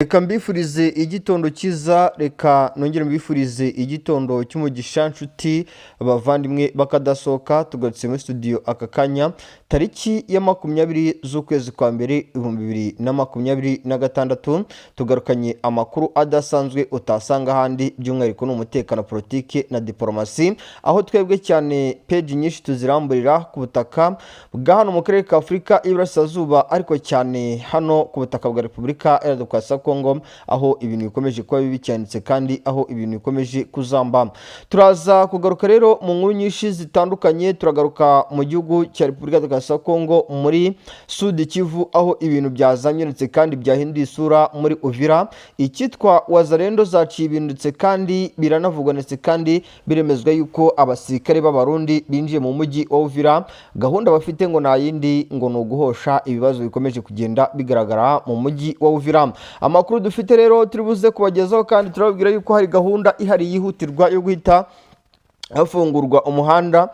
Reka mbifurize igitondo cyiza, reka nongere mbifurize igitondo cy'umugisha nshuti abavandimwe bakadasohoka. Tugarutse muri studio aka kanya tariki ya 20 z'ukwezi kwa mbere 2026. Tugarukanye amakuru adasanzwe utasanga ahandi, by'umwihariko n'umutekano, politike na diplomasi, aho twebwe cyane page nyinshi tuziramburira ku butaka bwa hano mu karere ka Afurika y'Iburasirazuba, ariko cyane hano ku butaka bwa Repubulika Iharanira Demokarasi ya Kongo, aho ibintu bikomeje kuba bibi cyanitse kandi aho ibintu bikomeje kuzamba. Turaza kugaruka rero mu nkuru nyinshi zitandukanye. Turagaruka mu gihugu cya Repubulika ya Demokarasi ya Kongo, muri Sud Kivu, aho ibintu byazanyurutse kandi byahinduye isura muri Uvira. Icyitwa Wazalendo zaciye ibindutse kandi biranavugwa ndetse kandi biremezwa yuko abasirikare b'abarundi binjiye mu mujyi wa Uvira. Gahunda bafite ngo nta yindi ngo ni uguhosha ibibazo bikomeje kugenda bigaragara mu mujyi wa Uvira. Amakuru dufite rero turi buze kubagezaho, kandi turababwira yuko hari gahunda ihari yihutirwa yo guhita hafungurwa umuhanda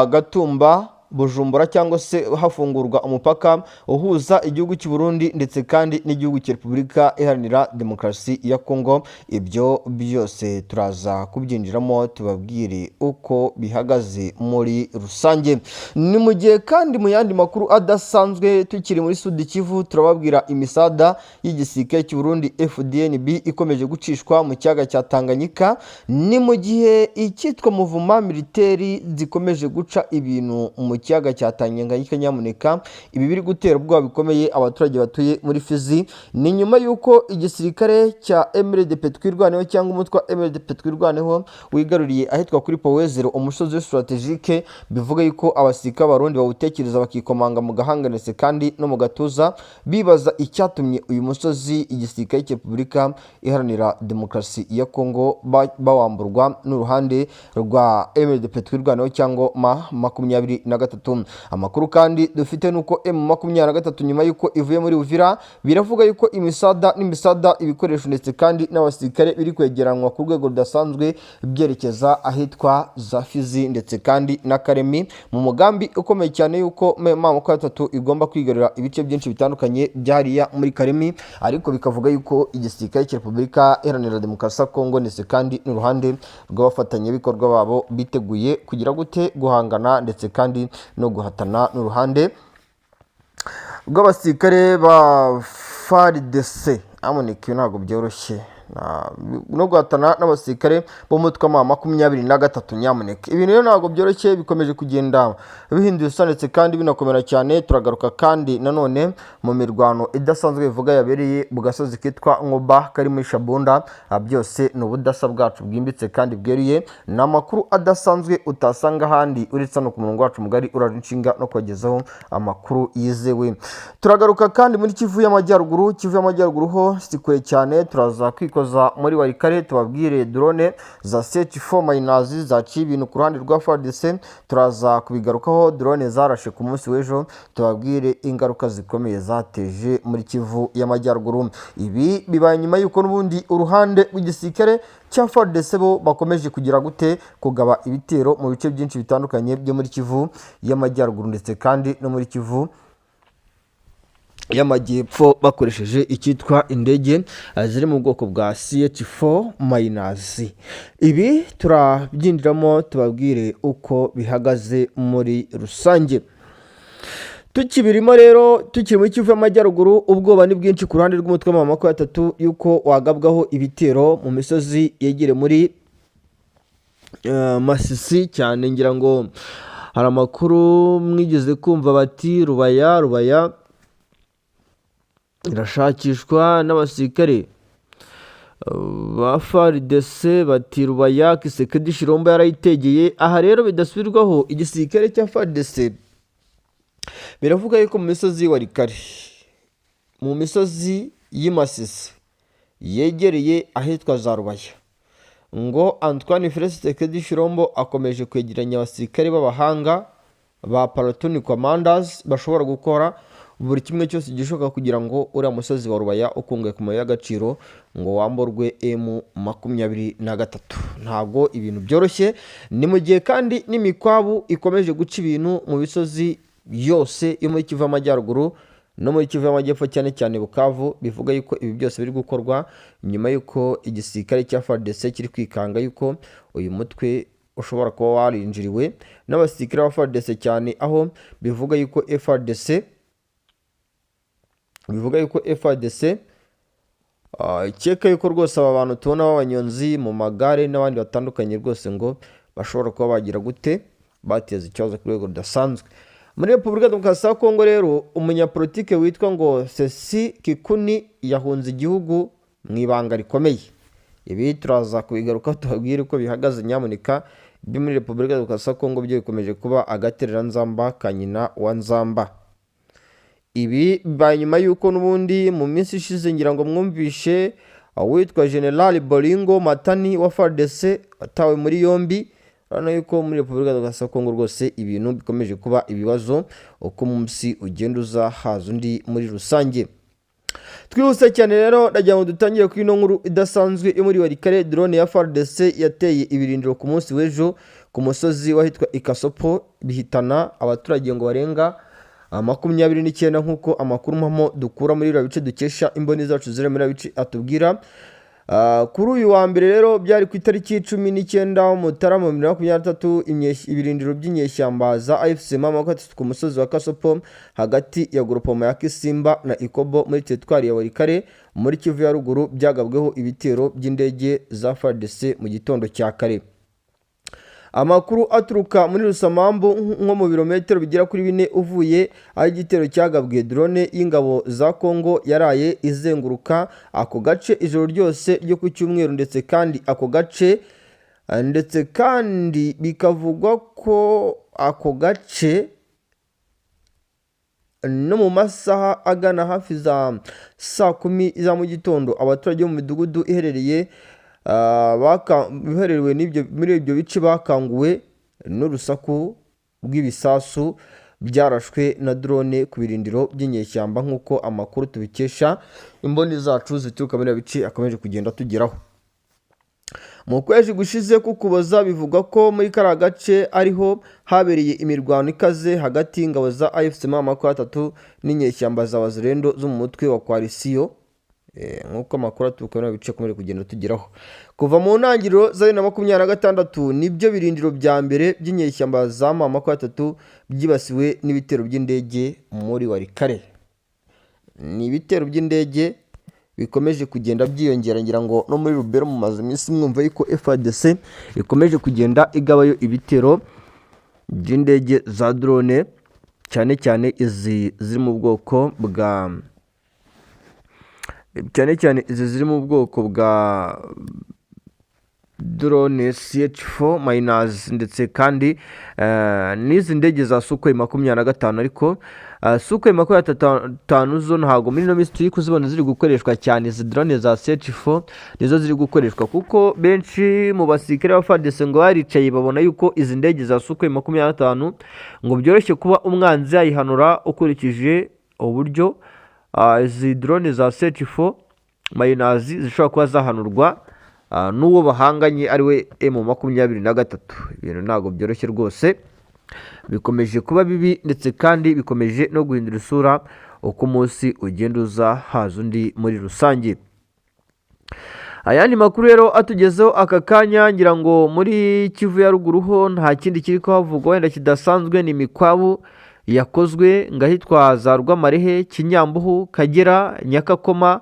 Gatumba Bujumbura, cyangwa se hafungurwa umupaka uhuza igihugu cy'u Burundi ndetse kandi n'igihugu cya Repubulika Iharanira Demokarasi ya Kongo. Ibyo byose turaza kubyinjiramo tubabwire uko bihagaze muri rusange. Ni mu gihe kandi mu yandi makuru adasanzwe tukiri muri Sud Kivu, turababwira imisada y'igisirikare cy'u Burundi FDNB ikomeje gucishwa mu cyaga cya Tanganyika. Ni mu gihe icyitwa Muvuma militeri zikomeje guca ibintu mu kiyaga cya Tanganyika. Nyamuneka ibi biri gutera ubwoba bikomeye abaturage batuye muri Fizi. Ni nyuma y'uko igisirikare cya MLDP twirwaneho, cyangwa umutwe wa MLDP twirwaneho, wigaruriye ahitwa kuri Powezero, umusozi strategique. Bivuga yuko abasirikare b'abarundi bawutekereza bakikomanga mu gahanga ndetse kandi no mu gatuza, bibaza icyatumye uyu musozi igisirikare cya Repubulika Iharanira Demokarasi ya Kongo bawamburwa n'uruhande rwa MLDP twirwaneho, cyangwa M23. Amakuru kandi dufite nuko M23 nyuma yuko ivuye muri Uvira, biravuga yuko imisada n'imisada, ibikoresho ndetse kandi n'abasirikare biri kwegeranwa ku rwego rudasanzwe byerekeza ahitwa za Fizi ndetse kandi na Karemi, mu mugambi ukomeye cyane yuko M23 igomba kwigarurira ibice byinshi bitandukanye byariya muri Karemi. Ariko bikavuga yuko igisirikare cya Repubulika Iharanira Demokarasi ya Kongo ndetse kandi n'uruhande rw'abafatanyabikorwa babo biteguye kugira gute guhangana ndetse kandi no guhatana n'uruhande rw'abasirikare ba FARDC. Amunike ntabwo byoroshye no guhatana n'abasirikare b'umutwe wa M23. Nyamuneka ibintu rero ntabwo byoroshye, bikomeje kugenda bihinduye ndetse kandi binakomera cyane. Turagaruka kandi nanone mu mirwano idasanzwe bivuga yabereye mu gasozi kitwa Nkoba kari muri Shabunda. Byose ni ubudasa bwacu bwimbitse kandi bweruye, ni amakuru adasanzwe utasanga ahandi uretse no ku murongo wacu mugari urara inshinga no kubagezaho amakuru yizewe. Turagaruka kandi muri Kivu y'Amajyaruguru. Kivu y'Amajyaruguru ho sikure cyane, turaza kwikoza muri Warikare tubabwire drone za CH4 mayinazi zaciye ibintu ku ruhande rwa FARDC. Turaza kubigarukaho, drone zarashe ku munsi w'ejo, tubabwire ingaruka zikomeye zateje muri Kivu y'Amajyaruguru. Ibi bibaye nyuma yuko n'ubundi uruhande rw'igisirikare cya FARDC bo bakomeje kugira gute kugaba ibitero mu bice byinshi bitandukanye byo muri Kivu y'Amajyaruguru ndetse kandi no muri Kivu y'Amajyepfo, bakoresheje icyitwa indege ziri mu bwoko bwa CH4 mayinazi. Ibi turabyinjiramo tubabwire uko bihagaze muri rusange. Tukibirimo rero, tukiri muri Kivu y'Amajyaruguru, ubwoba ni bwinshi ku ruhande rw'umutwe wa M23 yuko wagabwaho ibitero mu misozi yegere muri Masisi cyane. Ngira ngo hari amakuru mwigeze kumva bati Rubaya irashakishwa n'abasirikare ba FARDC, bati Rubaya Kisekedi Shirombo yarayitegeye. Aha rero bidasubirwaho, igisirikare cya FARDC biravuga yuko mu misozi Warikare, mu misozi y'Imasisi yegereye ahitwa za Rubaya, ngo Antoine Felix Kisekedi Shirombo akomeje kwegeranya abasirikare b'abahanga ba platoon commanders bashobora gukora buri kimwe cyose gishoboka kugira ngo uriya musozi wa Rubaya ukungaye ku mabuye y'agaciro ngo wamburwe M23. Ntabwo ibintu byoroshye, ni mu gihe kandi n'imikwabu ikomeje guca ibintu mu bisozi yose yo muri Kivu y'Amajyaruguru, no muri Kivu y'Amajyepfo cyane cyane Bukavu, bivuga yuko ibi byose biri gukorwa nyuma yuko igisirikare cya FARDC kiri kwikanga yuko uyu mutwe ushobora kuba warinjiriwe n'abasirikare ba FARDC cyane, aho bivuga yuko FARDC ikeka yuko rwose aba bantu tubona b'abanyonzi mu magare n'abandi batandukanye rwose ngo bashobora kuba bagira gute bateza ikibazo ku rwego rudasanzwe. Muri Repubulika Demokarasi ya Kongo rero umunyapolitike witwa ngo Sesi Kikuni yahunze igihugu mu ibanga rikomeye. Ibi turaza kubigaruka tubabwire uko bihagaze nyamuneka. Ibyo muri Repubulika Demokarasi ya Kongo byo bikomeje kuba agaterera nzamba ka nyina wa nzamba. Ibi nyuma yuko n'ubundi mu minsi ishize ngira ngo mwumvishe witwa General Bolingo Matani wa FARDC atawe muri yombi. Urabona yuko muri Repubulika Demokarasi ya Kongo rwose ibintu bikomeje kuba ibibazo uko umunsi ugenda uza haza undi muri rusange. Twihuse cyane rero ndagira ngo dutangire kuri ino nkuru idasanzwe yo muri Walikale. Drone ya FARDC yateye ibirindiro ku munsi w'ejo ku musozi wahitwa Ikasopo, bihitana abaturage ngo barenga 29 nk'uko amakuru mpamo dukura muri iriya bice dukesha imboni zacu ziri muri bice atubwira. Kuri uyu wa mbere rero byari ku itariki 19 Mutarama 2023 ibirindiro by'inyeshyamba za AFC M23 ku musozi wa Kasopo hagati ya Groupement ya Kisimba na Ikobo muri teritwari ya Walikale muri Kivu ya ruguru byagabweho ibitero by'indege za FARDC mu gitondo cya kare. Amakuru aturuka muri Rusamambu nko mu birometero bigera kuri 4 uvuye aho igitero cyagabwe drone y'ingabo za Kongo yaraye izenguruka ako gace ijoro ryose ryo ku cyumweru, ndetse kandi bikavugwa ko ako gace no mu masaha agana hafi za saa 10 za mu gitondo abaturage mu midugudu ihererewe muri ibyo bice bakanguwe n'urusaku rw'ibisasu byarashwe na drone ku birindiro by'inyeshyamba nk'uko amakuru tubikesha imboni zacu zituruka muri bice akomeje kugenda tugeraho. Mu kwezi gushize kukuboza bivugwa ko muri kara gace ariho habereye imirwano ikaze hagati y'ingabo za AFC M23 n'inyeshyamba za Wazalendo zo mu mutwe wa Coalition, nk'uko amakuru aturuka muri bice akomeje kugenda tugeraho. Kuva mu ntangiriro za 2026 nibyo birindiro bya mbere by'inyeshyamba za M23 byibasiwe n'ibitero by'indege muri Walikale. Ni ibitero by'indege bikomeje kugenda byiyongera, ngira ngo no muri Rubero mu mazu minsi mwumva yuko FARDC ikomeje kugenda igabayo ibitero by'indege za drone, cyane cyane izi ziri mu bwoko bwa drone CH4- ndetse kandi n'izi ndege za Sukhoi 25, ariko Sukhoi 25 zo ntago muri no minsi turi kuzibona ziri gukoreshwa cyane. Izi drone za CH4 nizo ziri gukoreshwa kuko benshi mu basirikare ba FARDC ngo baricaye babona yuko izi ndege za Sukhoi 25 ngo byoroshye kuba umwanzi yayihanura ukurikije uburyo izi drone za CH4- zishobora kuba zahanurwa n'uwo bahanganye ariwe M23. Ibintu ntago byoroshye rwose, bikomeje kuba bibi ndetse kandi bikomeje no guhindura isura uko umunsi ugenda uza haza undi muri rusange. Ayandi makuru rero atugezeho aka kanya, ngira ngo muri Kivu ya ruguru ho nta kindi kiri kuhavugwa wenda kidasanzwe, ni imikwabu yakozwe ngahitwa za Rwamarehe, Kinyambuhu, Kagera, Nyakakoma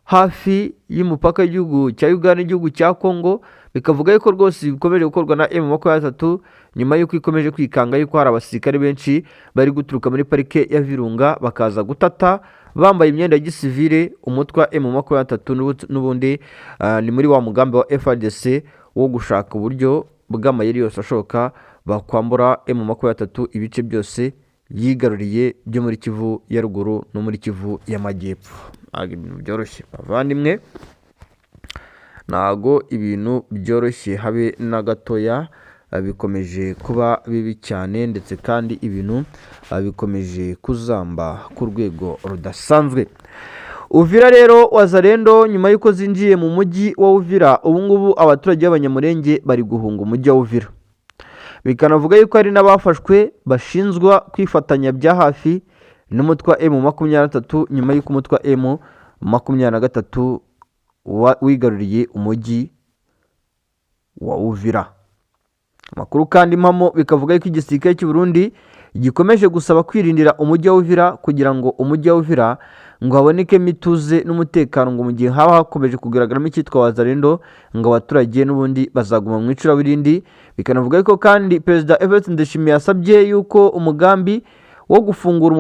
hafi y'umupaka w'igihugu cya Uganda n'igihugu cya Kongo. Bikavuga yuko rwose bikomeje gukorwa na M23 nyuma yuko ikomeje kwikanga yuko hari abasirikare benshi bari guturuka muri parike ya Virunga bakaza gutata bambaye imyenda ya gisivile umutwe wa M23 n'ubundi ni muri wa mugambi wa FARDC wo gushaka uburyo bw'amayeri yose ashoboka bakwambura M23 ibice byose yigaruriye byo muri Kivu ya ruguru no muri Kivu y'Amajyepfo. Ibintu byoroshye bavandimwe, ntago ibintu byoroshye habe na gatoya, bikomeje kuba bibi cyane ndetse kandi ibintu bikomeje kuzamba ku rwego rudasanzwe. Uvira rero Wazalendo nyuma yuko zinjiye mu mujyi wa Uvira, ubu ngubu abaturage b'Abanyamurenge bari guhunga umujyi wa Uvira. Bikanavuga yuko hari n'abafashwe bashinzwa kwifatanya bya hafi n'umutwe wa M23 nyuma y'uko umutwe wa M23 wigaruriye umujyi wa Uvira. Amakuru kandi impamo bikavuga ko igisirikare cy'u Burundi gikomeje gusaba kwirindira umujyi wa Uvira kugira ngo umujyi wa Uvira ngo haboneke mituze n'umutekano, ngo mu gihe haba hakomeje kugaragaramo icyitwa wazarendo ngo abaturage n'ubundi bazaguma mu icuraburindi. Bikanavuga ko kandi Perezida Evariste Ndayishimiye yasabye yuko umugambi wo gufungura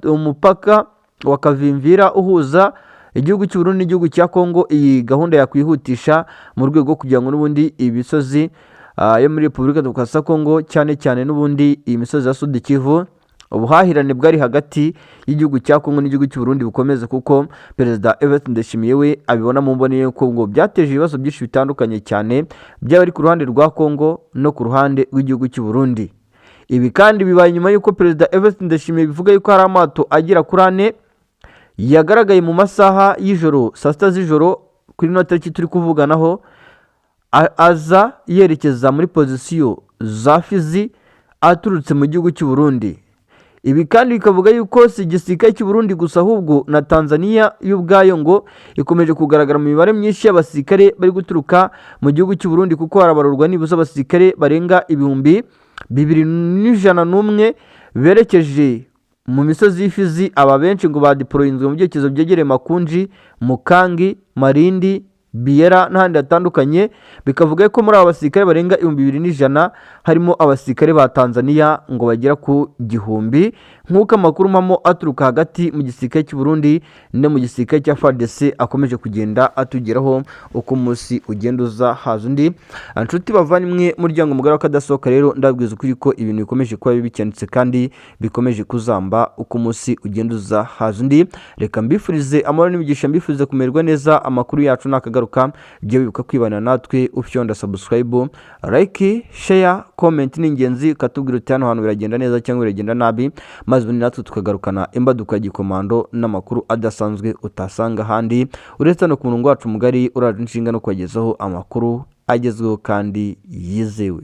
umupaka wa Kavimvira uhuza igihugu cy'u Burundi n'igihugu cya Kongo, iyi gahunda yakwihutisha mu rwego kugira ngo n'ubundi ibisozi yo muri Repubulika Demokarasi ya Kongo cyane cyane n'ubundi iyi misozi ya Sud Kivu, ubuhahirane bwari hagati y'igihugu cya Kongo n'igihugu cy'u Burundi bukomeze, kuko Perezida Evariste Ndayishimiye we abibona mu mboni y'uko ngo byateje ibibazo byinshi bitandukanye cyane byaba ari ku ruhande rwa Kongo no ku ruhande rw'igihugu cy'u Burundi. Ibi kandi bibaye nyuma y'uko Perezida Evariste Ndayishimiye bivuga yuko hari amato agera kuri 4 yagaragaye mu masaha y'ijoro saa 6 z'ijoro kuri no tariki turi kuvuganaho, aza yerekeza muri pozisiyo za Fizi aturutse mu gihugu cy'u Burundi. Ibi kandi bikavuga yuko si igisirikare cy'u Burundi gusa ahubwo na Tanzania y'ubwayo ngo ikomeje kugaragara mu mibare myinshi y'abasirikare bari guturuka mu gihugu cy'u Burundi, kuko harabarurwa nibuza abasirikare barenga 2,201 berekeje mu misozi y'Ifizi. Aba benshi ngo badiporoyinzwe mu byerekezo byegereye Makunji, Mukangi, Marindi, Biera n'ahandi hatandukanye. Bikavuga ko muri aba basirikare barenga 2,100 harimo abasirikare ba Tanzania ngo bagera ku 1,000, nk'uko amakuru mpamo aturuka hagati mu gisirikare cy'u Burundi no mu gisirikare cya FARDC akomeje kugenda atugeraho uko umunsi ugenda uza haza undi. Inshuti bavanywe muryango mugara kadasohoka, rero ndabwiza ukuri ko ibintu bikomeje kuba bibicyanditse kandi bikomeje kuzamba uko umunsi ugenda uza haza undi. Reka mbifurize amahoro n'imigisha, mbifurize kumererwa neza. Amakuru yacu nakagaruka byo bibuka kwibana natwe ufyonda subscribe, like, share, comment n'ingenzi katubwira uti hano hantu biragenda neza cyangwa biragenda nabi, maze ubundi natwe tukagarukana imbaduka gikomando n'amakuru adasanzwe utasanga handi, uretse no ku murongo wacu mugari uraje inshinga no kubagezaho amakuru agezweho kandi yizewe.